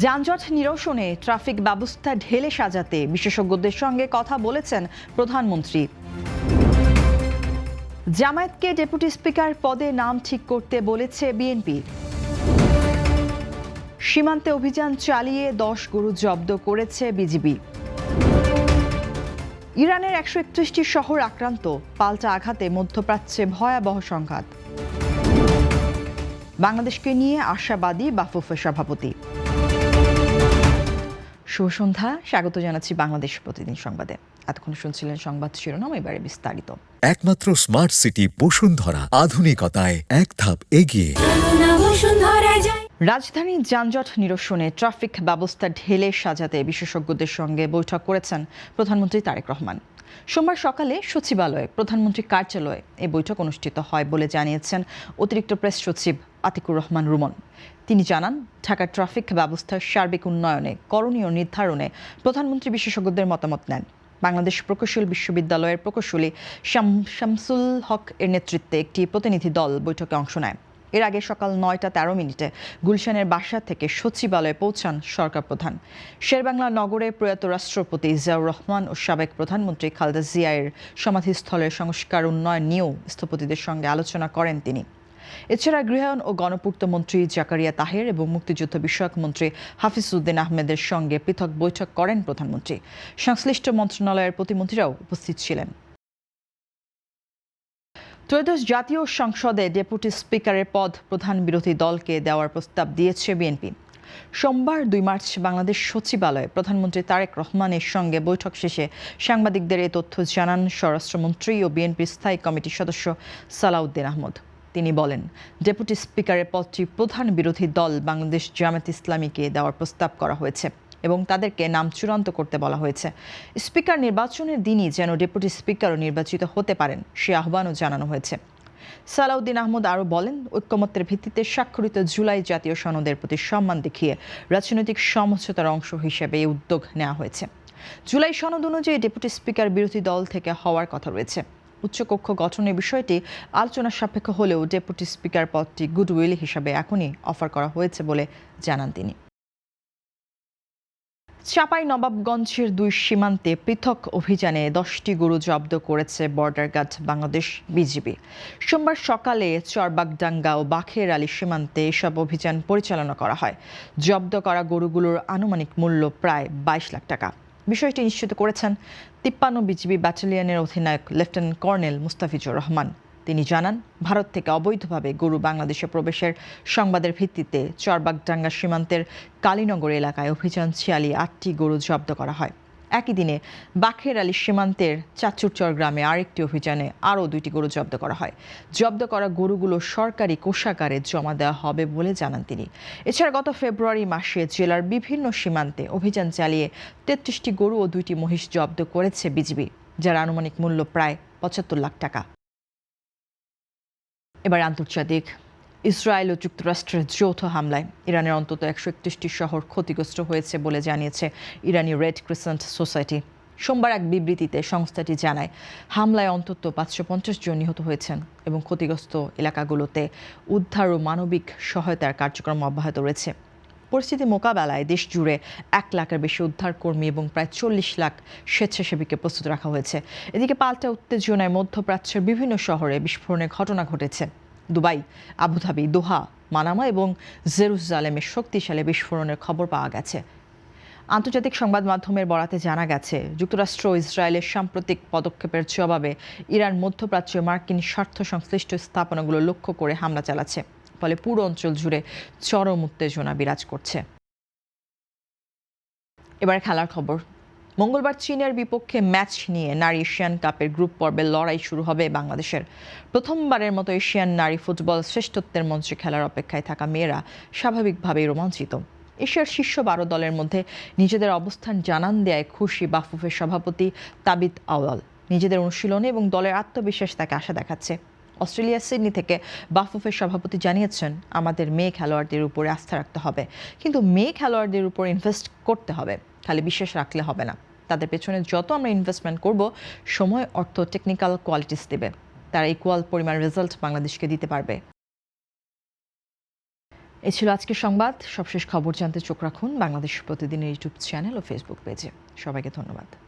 যানজট নিরসনে ট্রাফিক ব্যবস্থা ঢেলে সাজাতে বিশেষজ্ঞদের সঙ্গে কথা বলেছেন প্রধানমন্ত্রী। জামায়াতকে ডেপুটি স্পিকার পদে নাম ঠিক করতে বলেছে বিএনপি। সীমান্তে অভিযান চালিয়ে 10 গরু জব্দ করেছে বিজিবি। ইরানের 131টি শহর আক্রান্ত, পাল্টা আঘাতে মধ্যপ্রাচ্যে ভয়াবহ সংঘাত। বাংলাদেশকে নিয়ে আশাবাদী বাফুফের সভাপতি। শুভ সন্ধ্যা, স্বাগত জানাচ্ছি বাংলাদেশ প্রতিদিন সংবাদে। এতক্ষণ শুনছিলেন সংবাদ শিরোনাম, এবারে বিস্তারিত। একমাত্র স্মার্ট সিটি বসুন্ধরা, আধুনিকতায় এক ধাপ এগিয়ে। রাজধানীর যানজট নিরসনে ট্রাফিক ব্যবস্থা ঢেলে সাজাতে বিশেষজ্ঞদের সঙ্গে বৈঠক করেছেন প্রধানমন্ত্রী তারেক রহমান। সোমবার সকালে সচিবালয়ে প্রধানমন্ত্রীর কার্যালয়ে এই বৈঠক অনুষ্ঠিত হয় বলে জানিয়েছেন অতিরিক্ত প্রেস সচিব আতিকুর রহমান রুমন। তিনি জানান, ঢাকার ট্রাফিক ব্যবস্থার সার্বিক উন্নয়নে করণীয় নির্ধারণে প্রধানমন্ত্রী বিশেষজ্ঞদের মতামত নেন। বাংলাদেশ প্রকৌশল বিশ্ববিদ্যালয়ের প্রকৌশলী শামসুল হক এর নেতৃত্বে একটি প্রতিনিধি দল বৈঠকে অংশ নেয়। এর আগে সকাল 9টা 13 মিনিটে গুলশানের বাসা থেকে সচিবালয়ে পৌঁছান সরকার প্রধান। শেরবাংলা নগরে প্রয়াত রাষ্ট্রপতি জিয়াউর রহমান ও সাবেক প্রধানমন্ত্রী খালেদা জিয়ার সমাধিস্থলের সংস্কার উন্নয়ন নিয়েও স্থপতিদের সঙ্গে আলোচনা করেন তিনি। এছাড়া গৃহায়ন ও গণপূর্ত মন্ত্রী জাকারিয়া তাহের এবং মুক্তিযুদ্ধ বিষয়ক মন্ত্রী হাফিজউদ্দিন আহমেদের সঙ্গে পৃথক বৈঠক করেন প্রধানমন্ত্রী। সংশ্লিষ্ট মন্ত্রণালয়ের প্রতিমন্ত্রীরাও উপস্থিত ছিলেন। ত্রয়োদশ জাতীয় সংসদে ডেপুটি স্পিকারের পদ প্রধান বিরোধী দলকে দেওয়ার প্রস্তাব দিয়েছে বিএনপি। সোমবার 2 মার্চ বাংলাদেশ সচিবালয়ে প্রধানমন্ত্রী তারেক রহমানের সঙ্গে বৈঠক শেষে সাংবাদিকদের এ তথ্য জানান স্বরাষ্ট্রমন্ত্রী ও বিএনপির স্থায়ী কমিটির সদস্য সালাউদ্দিন আহমদ। তিনি বলেন, ডেপুটি স্পিকারের পদটি প্রধান বিরোধী দল বাংলাদেশ জামায়াত ইসলামীকে দেওয়ার প্রস্তাব করা হয়েছে এবং তাদেরকে নাম চূড়ান্ত করতে বলা হয়েছে। স্পিকার নির্বাচনের দিনই যেন ডেপুটি স্পিকারও নির্বাচিত হতে পারেন সে আহ্বানও জানানো হয়েছে। সালাউদ্দিন আহমদ আরও বলেন, ঐক্যমত্যের ভিত্তিতে স্বাক্ষরিত জুলাই জাতীয় সনদের প্রতি সম্মান দেখিয়ে রাজনৈতিক সমঝোতার অংশ হিসেবে এই উদ্যোগ নেওয়া হয়েছে। জুলাই সনদ অনুযায়ী ডেপুটি স্পিকার বিরোধী দল থেকে হওয়ার কথা রয়েছে। উচ্চকক্ষ গঠনের বিষয়টি আলোচনা সাপেক্ষ হলেও ডেপুটি স্পিকার পদটি গুডউইল হিসাবে এখনই অফার করা হয়েছে বলে জানান তিনি। চাঁপাইনবাবগঞ্জের 2 সীমান্তে পৃথক অভিযানে 10টি গরু জব্দ করেছে বর্ডার গার্ড বাংলাদেশ বিজিবি। সোমবার সকালে চরবাগডাঙ্গা ও বাখের আলী সীমান্তে এসব অভিযান পরিচালনা করা হয়। জব্দ করা গরুগুলোর আনুমানিক মূল্য প্রায় 22 লাখ টাকা। বিষয়টি নিশ্চিত করেছেন 53 বিজিবি ব্যাটালিয়নের অধিনায়ক লেফটেন্যান্ট কর্নেল মুস্তাফিজুর রহমান। তিনি জানান, ভারত থেকে অবৈধভাবে গরু বাংলাদেশে প্রবেশের সংবাদের ভিত্তিতে চরবাগডাঙ্গা সীমান্তের কালীনগর এলাকায় অভিযান চালিয়ে 8টি গরু জব্দ করা হয়। একই দিনে বাখের আলী সীমান্তের চাচুরচর গ্রামে আরেকটি অভিযানে আরও 2টি গরু জব্দ করা হয়। জব্দ করা গরুগুলো সরকারি কোষাগারে জমা দেওয়া হবে বলে জানান তিনি। এছাড়া গত ফেব্রুয়ারি মাসে জেলার বিভিন্ন সীমান্তে অভিযান চালিয়ে 33টি গরু ও 2টি মহিষ জব্দ করেছে বিজিবি, যার আনুমানিক মূল্য প্রায় 75 লাখ টাকা। এবার আন্তর্জাতিক। ইসরায়েল ও যুক্তরাষ্ট্রের যৌথ হামলায় ইরানের অন্তত 131টি শহর ক্ষতিগ্রস্ত হয়েছে বলে জানিয়েছে ইরানি রেড ক্রিসেন্ট সোসাইটি। সোমবার এক বিবৃতিতে সংস্থাটি জানায়, হামলায় অন্তত 550 জন নিহত হয়েছেন এবং ক্ষতিগ্রস্ত এলাকাগুলোতে উদ্ধার ও মানবিক সহায়তার কার্যক্রম অব্যাহত রয়েছে। পরিস্থিতি মোকাবেলায় দেশ জুড়ে 1 লাখের বেশি উদ্ধারকর্মী এবং প্রায় 40 লাখ স্বেচ্ছাসেবীকে প্রস্তুত রাখা হয়েছে। এদিকে পাল্টা উত্তেজনায় মধ্যপ্রাচ্যের বিভিন্ন শহরে বিস্ফোরণের ঘটনা ঘটেছে। দুবাই, আবুধাবি, দোহা, মানামা এবং জেরুজালেমে শক্তিশালী বিস্ফোরণের খবর পাওয়া গেছে। আন্তর্জাতিক সংবাদ মাধ্যমের বরাতে জানা গেছে, যুক্তরাষ্ট্র ও ইসরায়েলের সাম্প্রতিক পদক্ষেপের জবাবে ইরান মধ্যপ্রাচ্যে মার্কিন স্বার্থ সংশ্লিষ্ট স্থাপনাগুলো লক্ষ্য করে হামলা চালাচ্ছে। ফলে পুরো অঞ্চল জুড়ে চরম উত্তেজনা বিরাজ করছে। এবার খেলার খবর। মঙ্গলবার চীনের বিপক্ষে ম্যাচ নিয়ে নারী এশিয়ান কাপের গ্রুপ পর্বের লড়াই শুরু হবে বাংলাদেশের। প্রথমবারের মতো এশিয়ান নারী ফুটবল শ্রেষ্ঠত্বের মঞ্চে খেলার অপেক্ষায় থাকা মেয়েরা স্বাভাবিকভাবেই রোমাঞ্চিত। এশিয়ার শীর্ষ 12 দলের মধ্যে নিজেদের অবস্থান জানান দেয় খুশি বাফুফের সভাপতি তাবিত আউয়াল। নিজেদের অনুশীলনে এবং দলের আত্মবিশ্বাস তাকে আশা দেখাচ্ছে। অস্ট্রেলিয়া সিডনি থেকে বাফুফের সভাপতি জানিয়েছেন, আমাদের মেয়ে খেলোয়াড়দের উপরে আস্থা রাখতে হবে, কিন্তু মেয়ে খেলোয়াড়দের উপর ইনভেস্ট করতে হবে, খালি বিশ্বাস রাখলে হবে না। তাদের পেছনে যত আমরা ইনভেস্টমেন্ট করব, সময়, অর্থ, টেকনিক্যাল কোয়ালিটিস দেবে, তারা ইকুয়াল পরিমাণ রেজাল্ট বাংলাদেশকে দিতে পারবে। এ ছিল আজকের সংবাদ। সবশেষ খবর জানতে চোখ রাখুন বাংলাদেশ প্রতিদিনের ইউটিউব চ্যানেল ও ফেসবুক পেজে। সবাইকে ধন্যবাদ।